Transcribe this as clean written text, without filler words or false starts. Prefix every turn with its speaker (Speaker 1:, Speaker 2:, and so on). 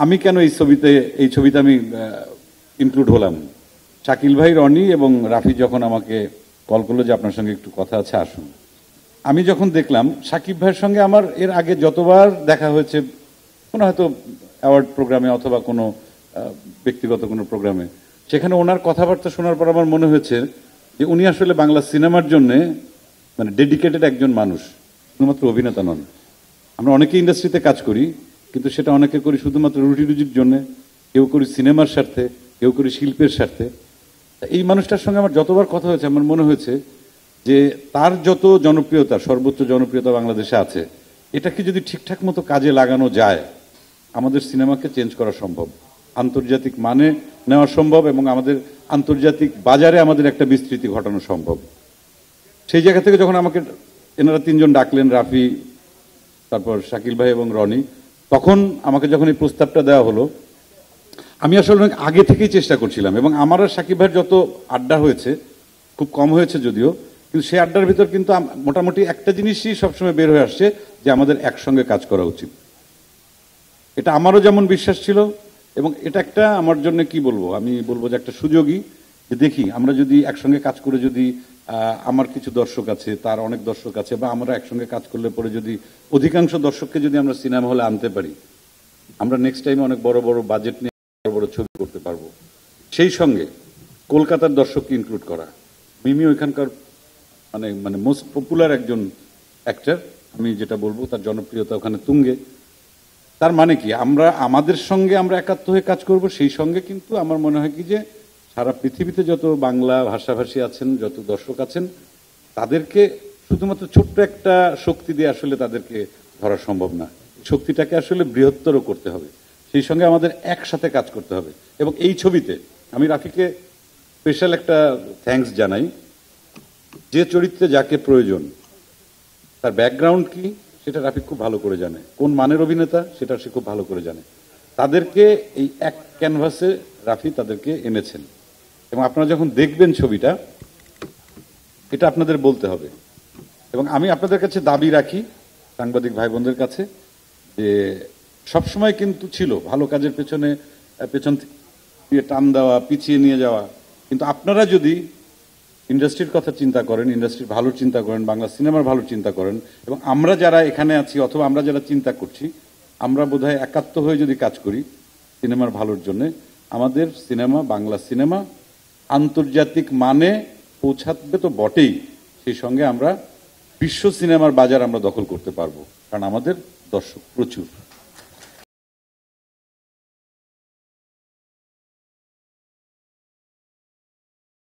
Speaker 1: আমি কেন এই ছবিতে আমি ইনক্লুড হলাম, শাকিল ভাই, রনি এবং রাফি যখন আমাকে কল করলো যে আপনার সঙ্গে একটু কথা আছে আসুন, আমি যখন দেখলাম শাকিব ভাইয়ের সঙ্গে আমার এর আগে যতবার দেখা হয়েছে, কোনো হয়তো অ্যাওয়ার্ড প্রোগ্রামে অথবা কোনো ব্যক্তিগত কোনো প্রোগ্রামে, সেখানে ওনার কথাবার্তা শোনার পর আমার মনে হয়েছে যে উনি আসলে বাংলা সিনেমার জন্যে মানে ডেডিকেটেড একজন মানুষ, শুধুমাত্র অভিনেতা নন। আমরা অনেকে ইন্ডাস্ট্রিতে কাজ করি, কিন্তু সেটা অনেকে করি শুধুমাত্র রুটি রুজির জন্যে, কেউ করি সিনেমার স্বার্থে, কেউ করি শিল্পের স্বার্থে। এই মানুষটার সঙ্গে আমার যতবার কথা হয়েছে আমার মনে হয়েছে যে তার যত জনপ্রিয়তা, সর্বোচ্চ জনপ্রিয়তা বাংলাদেশে আছে, এটাকে যদি ঠিকঠাক মতো কাজে লাগানো যায় আমাদের সিনেমাকে চেঞ্জ করা সম্ভব, আন্তর্জাতিক মানে নেওয়া সম্ভব এবং আমাদের আন্তর্জাতিক বাজারে আমাদের একটা বিস্তৃতি ঘটানো সম্ভব। সেই জায়গা থেকে যখন আমাকে এনারা তিনজন ডাকলেন, রাফি, তারপর শাকিল ভাই এবং রনি, তখন আমাকে যখন এই প্রস্তাবটা দেওয়া হলো, আমি আসলে অনেক আগে থেকেই চেষ্টা করছিলাম এবং আমার আর শাকিব ভাইয়ের যত আড্ডা হয়েছে, খুব কম হয়েছে যদিও, কিন্তু সেই আড্ডার ভিতর কিন্তু মোটামুটি একটা জিনিসই সবসময় বের হয়ে আসছে যে আমাদের একসঙ্গে কাজ করা উচিত। এটা আমারও যেমন বিশ্বাস ছিল এবং এটা একটা আমার জন্য কি বলবো, আমি বলবো যে একটা সুযোগই, যে দেখি আমরা যদি একসঙ্গে কাজ করে যদি আমার কিছু দর্শক আছে, তার অনেক দর্শক আছে, বা আমরা একসঙ্গে কাজ করলে পরে যদি অধিকাংশ দর্শককে যদি আমরা সিনেমা হলে আনতে পারি, আমরা নেক্সট টাইমে অনেক বড় বড় বাজেট নিয়ে বড় বড় ছবি করতে পারবো। সেই সঙ্গে কলকাতার দর্শককে ইনক্লুড করা, মিমি ওইখানকার মানে মানে মোস্ট পপুলার একজন অ্যাক্টর, আমি যেটা বলবো তার জনপ্রিয়তা ওখানে তুঙ্গে। তার মানে কি আমরা আমাদের সঙ্গে আমরা একাত্ম হয়ে কাজ করব, সেই সঙ্গে কিন্তু আমার মনে হয় কি যে সারা পৃথিবীতে যত বাংলা ভাষাভাষী আছেন, যত দর্শক আছেন, তাদেরকে শুধুমাত্র ছোট্ট একটা শক্তি দিয়ে আসলে তাদেরকে ধরা সম্ভব না। শক্তিটাকে আসলে বৃহত্তর করতে হবে, সেই সঙ্গে আমাদের একসাথে কাজ করতে হবে। এবং এই ছবিতে আমি রাফিকে স্পেশাল একটা থ্যাঙ্কস জানাই, যে চরিত্রে যাকে প্রয়োজন, তার ব্যাকগ্রাউন্ড কি সেটা রাফি খুব ভালো করে জানে, কোন মানের অভিনেতা সেটা সে খুব ভালো করে জানে। তাদেরকে এই এক ক্যানভাসে রাফি তাদেরকে এনেছেন এবং আপনারা যখন দেখবেন ছবিটা, এটা আপনাদের বলতে হবে। এবং আমি আপনাদের কাছে দাবি রাখি, সাংবাদিক ভাই বোনদের কাছে, যে সবসময় কিন্তু ছিল ভালো কাজের পেছন থেকে টান দেওয়া, পিছিয়ে নিয়ে যাওয়া, কিন্তু আপনারা যদি ইন্ডাস্ট্রির কথা চিন্তা করেন, ইন্ডাস্ট্রির ভালো চিন্তা করেন, বাংলা সিনেমার ভালো চিন্তা করেন, এবং আমরা যারা এখানে আছি অথবা আমরা যারা চিন্তা করছি, আমরা বোধহয় একাত্ম হয়ে যদি কাজ করি সিনেমার ভালোর জন্য, আমাদের সিনেমা, বাংলা সিনেমা আন্তর্জাতিক মানে পৌঁছাবে তো বটেই, সেই সঙ্গে আমরা বিশ্ব সিনেমার বাজার আমরা দখল করতে পারবো, কারণ আমাদের দর্শক প্রচুর।